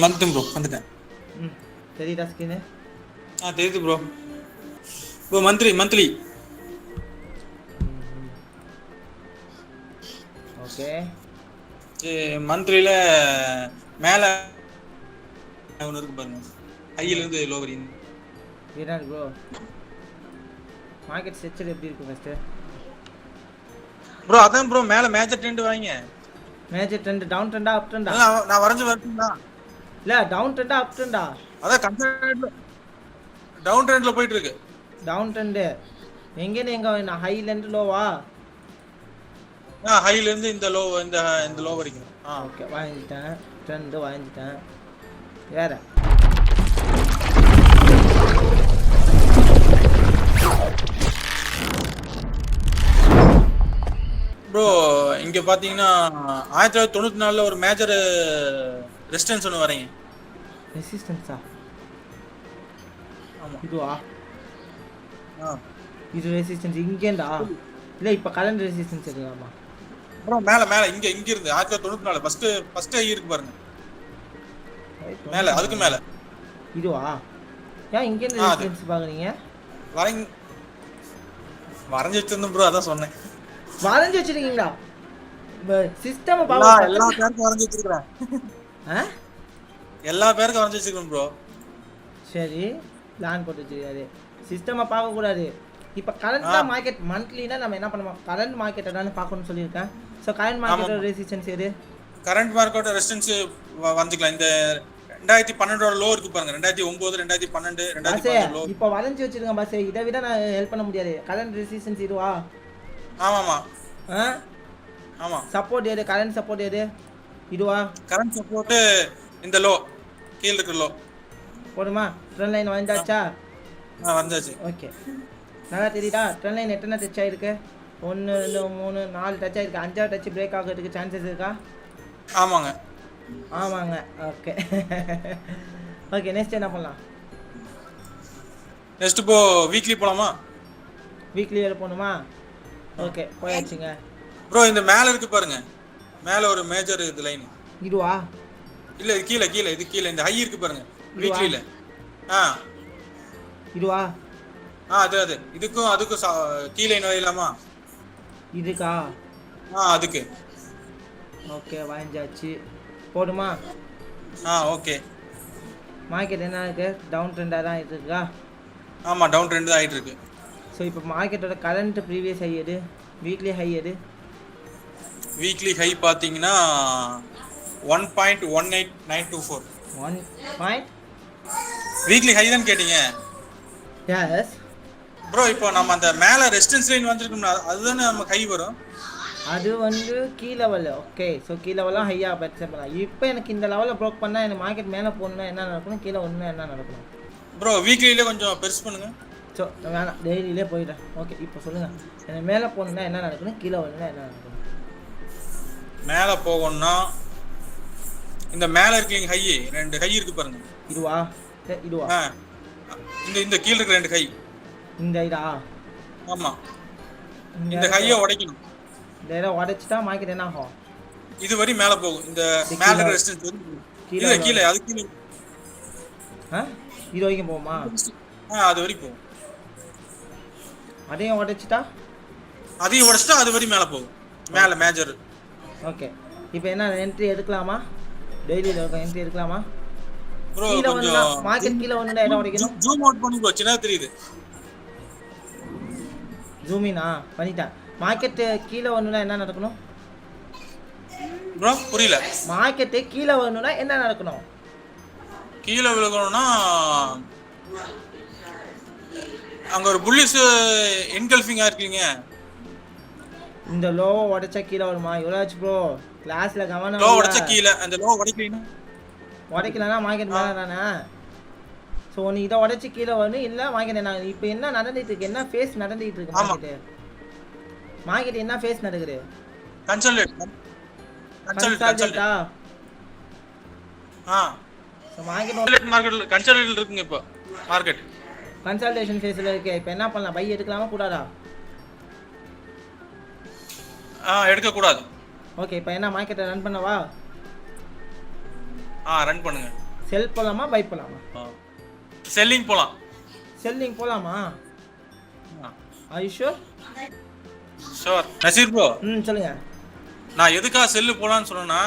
வந்துட்டேன் ப்ரோ, வந்துட்டேன். தெரியுதா ஸ்கின்னு? தெரியுது ப்ரோ. Bro monthly okay. மந்த்லியில மேல ஒன்று இருக்கு பாருங்க, ஹையில இருந்து லோ வரையும். என்ன ப்ரோ மார்க்கெட் ஸ்ட்ரக்சர் எப்படி இருக்கு ஃபர்ஸ்ட்? ப்ரோ அதான் ப்ரோ, மேல மேஜர் ட்ரெண்ட் வாங்க. மேஜர் ட்ரெண்ட் டவுன் ட்ரெண்டா அப் ட்ரெண்டா? நான் வரைஞ்சு வரட்டுங்களா? இல்ல டவுன் ட்ரெண்டா அப் ட்ரெண்டா? அதான் கன்சல்ட் டவுன் ட்ரெண்ட்ல போயிட்டு இருக்கு. டவுன் ட்ரெண்ட் எங்க எங்க ஹைல இருந்து லோவா? ஹைல இருந்து இந்த லோ, இந்த லோ வரைக்கும். ஓகே வாங்கிட்டேன், ட்ரெண்ட் வாங்கிட்டேன். வேற ப்ரோ இங்க பாத்தீங்கன்னா 1994ல ஒரு மேஜர் ரெசிஸ்டன்ஸ் ஒன்று வரீங்க. ரெசிஸ்டன்ஸா? ஆமா இதுவா? இது ரெசிஸ்டன்ஸ் இங்கேண்டா? இல்ல இப்ப கரண்ட் ரெசிஸ்டன்ஸ் எடுக்கலாமா ப்ரோ? மேல இங்க இருந்து 1994 ஃபர்ஸ்ட் இருக்கு பாருங்க, மேல அதுக்கு மேல. இதுவா? ஏன் இங்க இருந்து ரெசிஸ்டன்ஸ் பாக்குறீங்க? வரைஞ்சு வச்சிருந்தேன் ப்ரோ, அதான் சொன்னேன். வரைஞ்சு வச்சிருக்கீங்களா? சிஸ்டம் எல்லா பேருக்கும் வரைஞ்சு வச்சிருக்கேன். எல்லா பேருக்கும் வரைஞ்சு வச்சிருக்கேன் ப்ரோ. சரி, பிளான் போட்டு வச்சிருக்காரு. சிஸ்டமை பார்க்க கூடாது. இப்போ கரண்ட் மார்க்கெட் மந்த்லினா நம்ம என்ன பண்ணுவோம்? கரண்ட் மார்க்கெட்டை தானே பார்க்கணும்னு சொல்லியிருக்கேன். ஸோ கரண்ட் மார்க்கெட்டோட ரெசிஸ்டன்ஸ் எது? கரண்ட் மார்க்கெட்டோட ரெசிஸ்டன்ஸ் வரைஞ்சிக்கலாம். இந்த 2012 லோ இருக்கு பாருங்க, 2009, 2012, 2010 லோ. இப்போ வரைஞ்சு வச்சிருங்க பாஸ். இதை விட நான் ஹெல்ப் பண்ண முடியாது. கரண்ட் ரெசிஸ்டன்ஸ் இதுவா? ஆமாமா. ஆமா. சப்போர்ட் எது? கரண்ட் சப்போர்ட் எது? இதுவா? கரண்ட் சப்போர்ட் இந்த லோ, கீழ இருக்கிற லோ. போடுமா? ட்ரெண்ட் லைன் வந்தாச்சா? வந்தாச்சு. ஓகே, நல்லா தெரியுதா? ட்ரெண்ட் லைன் எத்தனை டச் ஆயிருக்கு? 1 2 3 4 டச் ஆயிருக்கு. 5ஆவது டச் பிரேக் ஆகிறதுக்கு சான்சஸ் இருக்கா? ஆமாங்க. ஓகே. ஓகே, நெக்ஸ்ட் என்ன பண்ணலாம்? நெக்ஸ்ட் இப்போ வீக்லி போலாமா? வீக்லி வரை போகணுமா? ஓகே, போயாச்சுங்க ப்ரோ. இந்த மேல இருக்கு பாருங்க, மேல ஒரு மேஜர் இது லைன். இதுவா? இல்ல இது கீழ இது கீழ இந்த ஹை இருக்கு பாருங்க வீக்லில. இதுவா? அது இதுக்கும் அதுக்கும் கீழ என்ன வைலாமா? இதுக்கா? அதுக்கு. ஓகே, வாங்கியாச்சு. போடுமா? ஓகே. மார்க்கெட் என்ன இருக்கு? டவுன் ட்ரெண்டா தான் இருக்கா? ஆமா, டவுன் ட்ரெண்ட் தான் ஆயிட்டு இருக்கு. ஸோ இப்போ மார்க்கெட்டோட கரண்ட் ப்ரீவியஸ் ஹை எது? வீக்லி ஹை எது? வீக்லி ஹை பாத்தீங்கன்னா 1.18924. 1. வீக்லி ஹை தான் கேட்டீங்க? Yes bro. இப்போ நம்ம அந்த மேல ரெசிஸ்டன்ஸ் லைன் வந்திருக்கோம்னா அதுதானே நமக்கு ஹை வரும். அது key level. Okay, so key லெவலாம் ஹையா பெருசாக பண்ணலாம். இப்போ எனக்கு இந்த லெவலில் ப்ரோக் பண்ணால் எனக்கு மார்க்கெட் மேலே போகணுன்னா என்ன நடக்கணும்? கீழே ஒன்றுனா என்ன நடக்கணும்? ப்ரோ வீக்லியிலே கொஞ்சம் பெருசு பண்ணுங்க. ஸோ வேணாம், டெய்லியிலே போயிடுறேன். ஓகே, இப்போ சொல்லுங்கள், எனக்கு மேலே போகணுன்னா என்ன நடக்கணும்? கீழே வரணுன்னா என்ன நடக்கணும்? மேலே போகணும்னா இந்த மேலே இருக்கீங்க ஹை, 2 ஹை இருக்கு பாருங்க. இதுவா? இந்த கீழ இருக்க 2 ஹை. இந்த இதா? ஆமா, இந்த ஹையை உடைக்கணும். இந்த இதை உடைச்சிட்டா மார்க்கெட் என்ன ஆகும்? இது வரை மேலே போகும். இந்த மேலே இருக்க ரெசிஸ்டன்ஸ் கீழே அது கீழே இது வரைக்கும் போகுமா? அது வரைக்கும் போகும். அதையும் உடைச்சிட்டா அது வரை மேலே போகும், மேலே மேஜர். ஓகே, இப்போ என்ன என்ட்ரி எடுக்கலாமா? டெய்லியில் இருக்க என்ட்ரி எடுக்கலாமா? ப்ரோ கீழே கொஞ்சம் வந்து மார்க்கெட் கீழே வந்து என்ன உடைக்கணும்? ஜூம் அவுட் பண்ணி ப்ரோ, சின்னதா தெரியுது. ஜூமினா பண்ணிட்டேன். மார்க்கெட் கீழே வரணும்னா என்ன நடக்கணும் ப்ரோ? புரியல. மார்க்கெட் கீழே வரணும்னா என்ன நடக்கணும்? கீழே விழுகணும்னா அங்க ஒரு புல்லிஷ் என்கல்ஃபிங்கா இருக்கீங்க. இந்த லோவை உடைச்சா கீழே வருமா? எவ்வளோ ஆச்சு ப்ரோ? கிளாஸ்ல கவனம். லோ உடைச்சா கீழே, அந்த லோ உடைக்கலன்னா மார்க்கெட் மேலே தானே. ஸோ நீ இதை உடைச்சி கீழே வரணும். இல்லை மார்க்கெட் என்ன இப்போ என்ன நடந்துட்டு இருக்கு? என்ன ஃபேஸ் நடந்துட்டு இருக்கு மார்க்கெட் என்ன ஃபேஸ் நடக்குது? கன்சாலிடேட்டா? மார்க்கெட் கன்சாலிடேட் இருக்குங்க. இப்போ மார்க்கெட் கன்சல்டேஷன் ஃபேஸ்ல இருக்கு. இப்போ என்ன பண்ணலாம்? பை எடுக்கலாமா கூடாதா? எடுக்க கூடாது. ஓகே, இப்போ என்ன மார்க்கெட்டை ரன் பண்ணவா? ரன் பண்ணுங்க. செல் போலாமா பை போலாமா? செல்லிங் போலாம். செல்லிங் போலாமா? Are you sure? Sure. Naseer bro சொல்லுங்க. நான் எதுக்காக செல்லு போலான்னு சொன்னேன்னா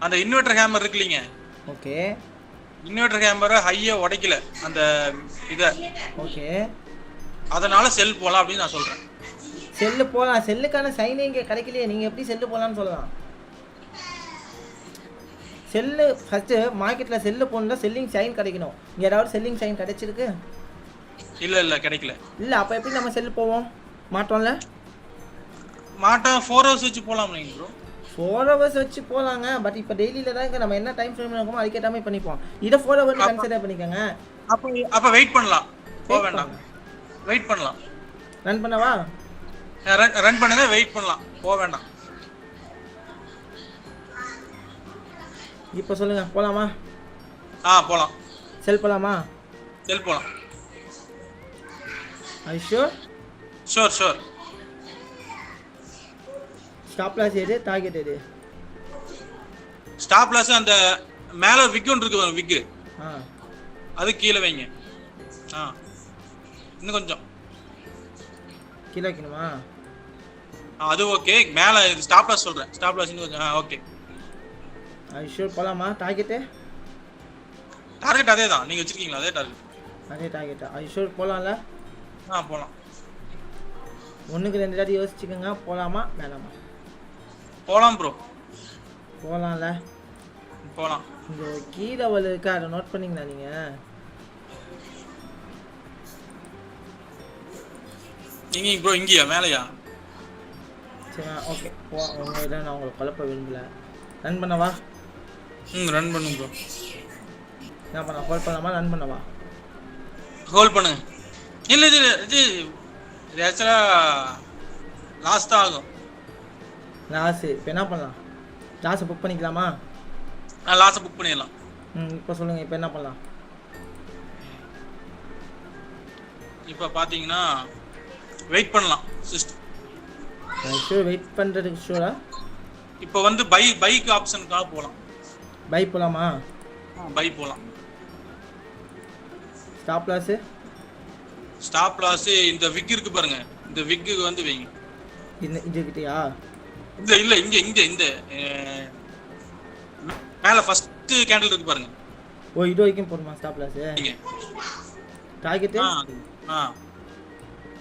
அந்த இன்வெர்டர் ஹேமர் இருக்கு இல்லைங்க. ஓகே. இன்வெர்டர் ஹேமரை ஹையா உடைக்கல அந்த இத. ஓகே. அதனால செல் போலாம் அப்படின்னு நான் சொல்றேன். செல்லு போலாம். செல்லுக்கான சைனே இங்கே கிடைக்கலையே, நீங்க எப்படி செல்லு போலாம்னு சொல்லலாம்? செல்லு ஃபர்ஸ்ட் மார்க்கெட்ல செல்லு போனா செல்லிங் சைன் கிடைக்கணும். இங்க ஏதாவது செல்லிங் சைன் கிடைச்சிருக்கு? இல்ல கிடைக்கல. இல்ல அப்ப எப்படி நம்ம செல்லு போவோம்? மாட்டோம்ல. மாட்டா 4 ஹவர்ஸ் வச்சு போலாம் நீங்க ப்ரோ. 4 ஹவர்ஸ் வச்சு போலாங்க. பட் இப்போ டெய்லில தான் நம்ம என்ன டைம் ஃப்ரேம் இருக்கோமோ அதுக்கு ஏத்த மாதிரி பண்ணிப்போம். இத 4 ஹவர்ஸ் கன்சிடர் பண்ணிக்கங்க. அப்ப வெயிட் பண்ணலாம். போ வேண்டாம். வெயிட் பண்ணலாம். ரன் பண்ணவா? ரன் பண்ணுங்க, வெயிட் பண்ணலாம். போ வேண்டாம். இப்போ சொல்லுங்க, போலாமா? போலாம். செல் போலாமா? செல் போலாம். Are you sure? Sure. Stop loss எது, டார்கெட் எது? ஸ்டாப் லாஸ் அந்த மேல விக் ஒன்று இருக்கு பாருங்க, விக். அது கீழ வைங்க. இன்னும் கொஞ்சம் கீழ வைக்கணுமா? அது ஓகே. மேல ஸ்டாப் லாஸ் சொல்றேன். ஸ்டாப் லாஸ் இன்னும் கொஞ்சம். ஓகே. Are you sure போலாமா? டார்கெட் அதே தான். நீங்க வச்சிருக்கீங்களா அதே டார்கெட்? அதே டார்கெட். Are you sure போலாம்ல? போலாம். ஒண்ணுக்கு 2 தாட்டி யோசிச்சுக்கங்க. போலாமா வேணாமா? போலாம் ப்ரோ. போலாம்ல? போலாம். இந்த கீ லெவல் இருக்கா, அதை நோட் பண்ணீங்களா நீங்க? இங்க ப்ரோ, இங்கயா மேலயா? சரி ஓகே. உங்ககிட்ட நான் உங்களை குழப்ப விரும்பல. ரன் பண்ணவா? ரன் பண்ணு ப்ரோ. என்ன பண்ண? ஹோல்ட் பண்ணலாமா ரன் பண்ணவா? ஹோல்ட் பண்ணுங்க. இல்ல இது ஆக்சுவலா லாஸ் தான் ஆகும். லாஸ் இப்போ என்ன பண்ணலாம்? லாஸை புக் பண்ணிக்கலாமா? லாஸை புக் பண்ணிடலாம். இப்போ சொல்லுங்க, இப்போ என்ன பண்ணலாம்? இப்போ பாத்தீங்கன்னா வெயிட் பண்ணலாம் சிஸ்டம். வெயிட் பண்றதுக்கு ஷூரா? இப்போ வந்து பைக் ஆப்ஷனுக்காக போலாம். பை போலாமா? பை போலாம். Stop loss? ஸ்டாப் லாஸ் இந்த விக் இருக்கு பாருங்க, இந்த விக்கு வந்து வைங்க. இந்த கிட்டயா? இல்ல இந்த மேல ஃபர்ஸ்ட் கேண்டில் இருக்கு பாருங்க. இது வரைக்கும் போடுமா ஸ்டாப் லாஸ்? டார்கெட்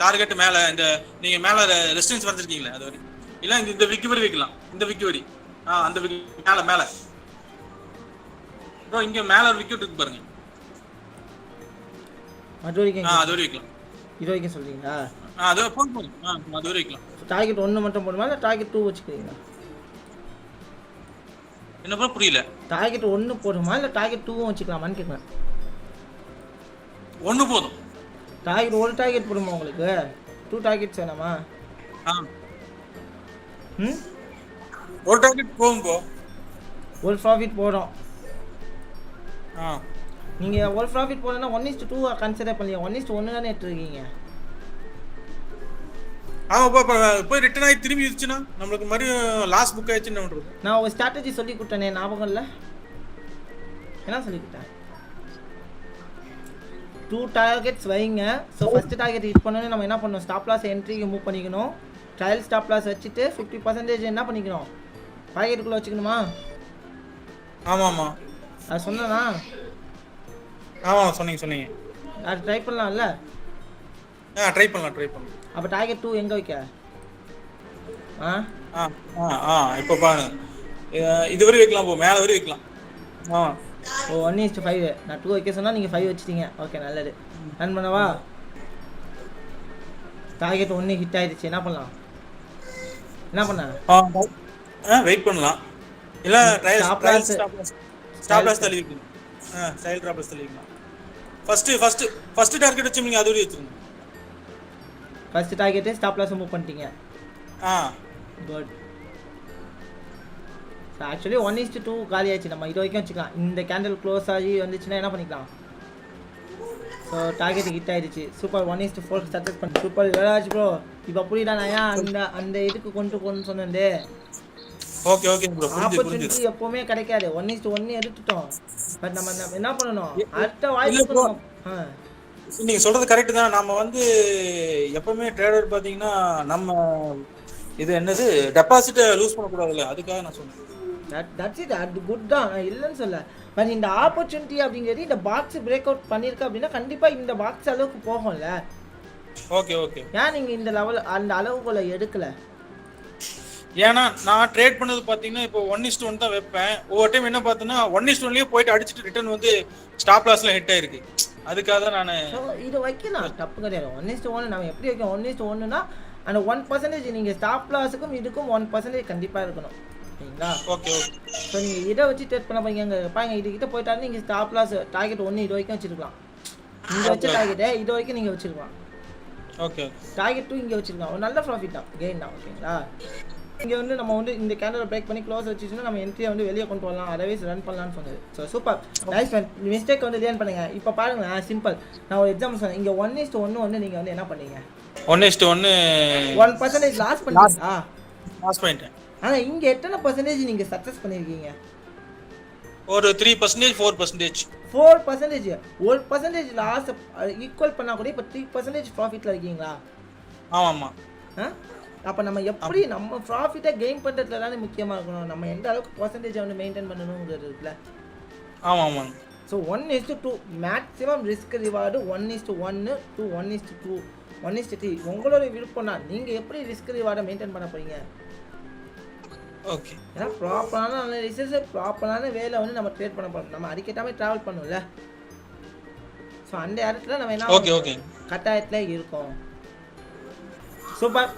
டார்கெட் மேல இந்த நீங்க மேல ரெசிஸ்டன்ஸ் வந்திருக்கீங்களா அது வரை? இல்ல இந்த விக் வரை வைக்கலாம். இந்த விக் வரை அந்த விக் மேல ப்ரோ, இங்க மேல ஒரு விக் இருக்கு பாருங்க. அது வரைக்கும் அது வரை வைக்கலாம். இது வரைக்கும் சொல்றீங்களா? அது போதும். அது வரை வைக்கலாம். டார்கெட் 1 மட்டும் போடுமா இல்ல டார்கெட் 2 வச்சுக்கிறீங்களா? என்ன ப்ரோ புரியல? டார்கெட் 1 போடுமா இல்ல டார்கெட் 2 வச்சுக்கலாமான்னு கேக்குறேன். 1 போதும். டார்கெட் ஒரு டார்கெட் போடுமா உங்களுக்கு? 2 டார்கெட்ஸ் வேணாமா? ஒரு டார்கெட் போகும் ப்ரோ. ஒரு ப்ராஃபிட் போறோம். நீங்க ஒரு ப்ராஃபிட் போறேன்னா 1:2 கன்சிடர் பண்ணீங்க. 1:1 தானே எடுத்துருக்கீங்க. போய் ரிட்டர்ன் ஆகி திரும்பி இருந்துச்சுன்னா நம்மளுக்கு மறுபடியும் லாஸ் புக் ஆயிடுச்சுன்னு என்ன பண்றது? நான் ஒரு ஸ்ட்ராட்டஜி சொல்லி கொடுத்தேனே, ஞாபகம் இல்ல? என்ன சொல்லி கொடுத்தேன்? 2 டார்கெட்ஸ் வைங்க. ஸோ ஃபர்ஸ்ட் டார்கெட் ஹிட் பண்ணோன்னே நம்ம என்ன பண்ணணும்? ஸ்டாப் லாஸ் என்ட்ரிக்கு மூவ் பண்ணிக்கணும். ட்ரையல் ஸ்டாப் லாஸ் வச்சுட்டு 50% என்ன பண்ணிக்கணும்? பாக்கெட்டுக்குள்ளே வச்சுக்கணுமா? ஆமாம். அது சொன்னேனா? சொன்னீங்க. அது ட்ரை பண்ணலாம்ல? ட்ரை பண்ணலாம். அப்போ டார்கெட் 2 எங்கே வைக்க? இப்போ பாருங்க, இது வரை வைக்கலாம். மேலே வரை வைக்கலாம். 1:5. நான் 2 வைக்க சொன்னா நீங்க 5 வச்சிட்டீங்க. ஓகே, நல்லது. ரன் பண்ணவா? டார்கெட் 1 ஹிட் ஆயிடுச்சு. என்ன பண்ணலாம்? என்ன பண்ண? வெயிட் பண்ணலாம். இல்ல ஸ்டாப் லாஸ் தள்ளிக்கலாம். ஸ்டைல் டிராப் லாஸ் தள்ளிக்கலாம். ஃபர்ஸ்ட் டார்கெட் வச்சு நீங்க அது வரை வச்சிருங்க. First target stop loss move பண்ணிட்டீங்க. குட். ஆக்சுவலி 1:2 காலி ஆயிடுச்சு. நம்ம இது வரைக்கும் வச்சுக்கலாம். இந்த கேண்டில் க்ளோஸ் ஆகி வந்துச்சுன்னா என்ன பண்ணிக்கலாம்? ஸோ டார்கெட் ஹிட் ஆயிடுச்சு. சூப்பர். 1:4 சக்ஸஸ் பண்ணி சூப்பர். யுவராஜ் ப்ரோ இப்போ புரியுதா? நான் அந்த இதுக்கு கொண்டு சொன்னேன். ஓகே ஓகே ப்ரோ, புரிஞ்சு புரிஞ்சு. ஆப்பர்ச்சுனிட்டி எப்பவுமே கிடைக்காது. 1:1 எடுத்துட்டோம். பட் நம்ம என்ன பண்ணணும், அடுத்த இல்ல வாய்ப்புக்கு ப்ரோ, நம்ம நீங்க சொல்றது கரெக்ட் தான். நம்ம வந்து எப்பவுமே ட்ரேடர் பாத்தீங்கன்னா நம்ம இது என்னது டெபாசிட் லூஸ் பண்ண கூடாதுல்ல, அதுக்காக நான் சொன்னேன். That's it. அது குட் தான், நான் இல்லைன்னு சொல்ல. பட் இந்த ஆப்பர்ச்சுனிட்டி அப்படிங்கிறது இந்த பாக்ஸ் பிரேக் அவுட் பண்ணியிருக்கு அப்படின்னா கண்டிப்பா இந்த பாக்ஸ் அளவுக்கு போகும்ல. Okay okay. ஏன் நீங்க இந்த லெவல் அந்த அளவுக்குள்ள எடுக்கல? ஏன்னா நான் ட்ரேட் பண்ணது பாத்தீங்கன்னா இப்போ 1:1 தான் வைப்பேன். ஒவ்வொரு டைம் என்ன பார்த்தேன்னா 1:1லயே போயிட்டு அடிச்சுட்டு ரிட்டர்ன் வந்து ஸ்டாப் லாஸ்ல ஹிட் ஆயிருக்கு. அதுக்காக தான் நான் இது வைக்கலாம், தப்பு கிடையாது. 1:1 நம்ம எப்படி வைக்கோம்? 1:1னா அந்த 1% நீங்க ஸ்டாப் லாஸுக்கும் இதுக்கும் 1% கண்டிப்பா இருக்கணும், சரிங்களா? Okay okay. ஸோ நீங்க இதை வச்சு ட்ரேட் பண்ண போறீங்க பாருங்க. இது கிட்ட போயிட்டாலும் நீங்க ஸ்டாப் லாஸ் டார்கெட் 1 இது வரைக்கும் வச்சிருக்கலாம். இங்க வச்ச டார்கெட்டை இது வரைக்கும் நீங்க வச்சிருக்கலாம். Okay okay. டார்கெட் 2 இங்க வச்சிருக்கலாம். ஒரு நல்ல ப்ராஃபிட் தான், கெயின் தான், ஓகேங்களா? இங்கே வந்து நம்ம வந்து இந்த கேண்டலை பிரேக் பண்ணி க்ளோஸ் வச்சுச்சுன்னா நம்ம என்ட்ரியை வந்து வெளியே கொண்டு வரலாம், அதர்வைஸ் ரன் பண்ணலாம்னு சொன்னது. So super, nice one. Mistake வந்து லேர்ன் பண்ணுங்க. இப்போ பாருங்க, சிம்பிள். நான் ஒரு எக்ஸாம்பிள் சொன்னேன். இங்கே 1:1 வந்து நீங்கள் வந்து என்ன பண்ணீங்க? 1:1 1% லாஸ் பண்ணீங்களா? லாஸ் பண்ணிட்டேன். ஆனால் இங்கே எத்தனை பர்சன்டேஜ் நீங்கள் சக்ஸஸ் பண்ணியிருக்கீங்க? ஒரு 3% 4%. 4%. 1% லாஸ் ஈக்குவல் பண்ணால் கூட இப்போ 3% ப்ராஃபிட்டில் இருக்கீங்களா? ஆமாம்மா. அப்போ நம்ம எப்படி நம்ம ப்ராஃபிட்டை கெயின் பண்ணுறதுல தானே முக்கியமாக இருக்கணும். நம்ம எந்த அளவுக்கு பர்சன்டேஜை வந்து மெயின்டைன் பண்ணணுங்கிறது இருக்குல்ல. ஆமாம் ஆமாம். So 1:2 maximum risk reward 1:1 to 1:2 1:3 உங்களோட விருப்பம் தான். நீங்கள் எப்படி ரிஸ்க் ரிவார்டை மெயின்டைன் பண்ண போறீங்க? ஓகே. ஏன்னா ப்ராப்பரான அனாலிசிஸ், ப்ராப்பரான வேலை வந்து நம்ம ட்ரேட் பண்ண போகிறோம். நம்ம அடிக்கட்டாமே ட்ராவல் பண்ணும்ல. ஸோ அந்த இடத்துல நம்ம என்ன ஓகே ஓகே கட்டாயத்தில் இருக்கோம். சூப்பர்.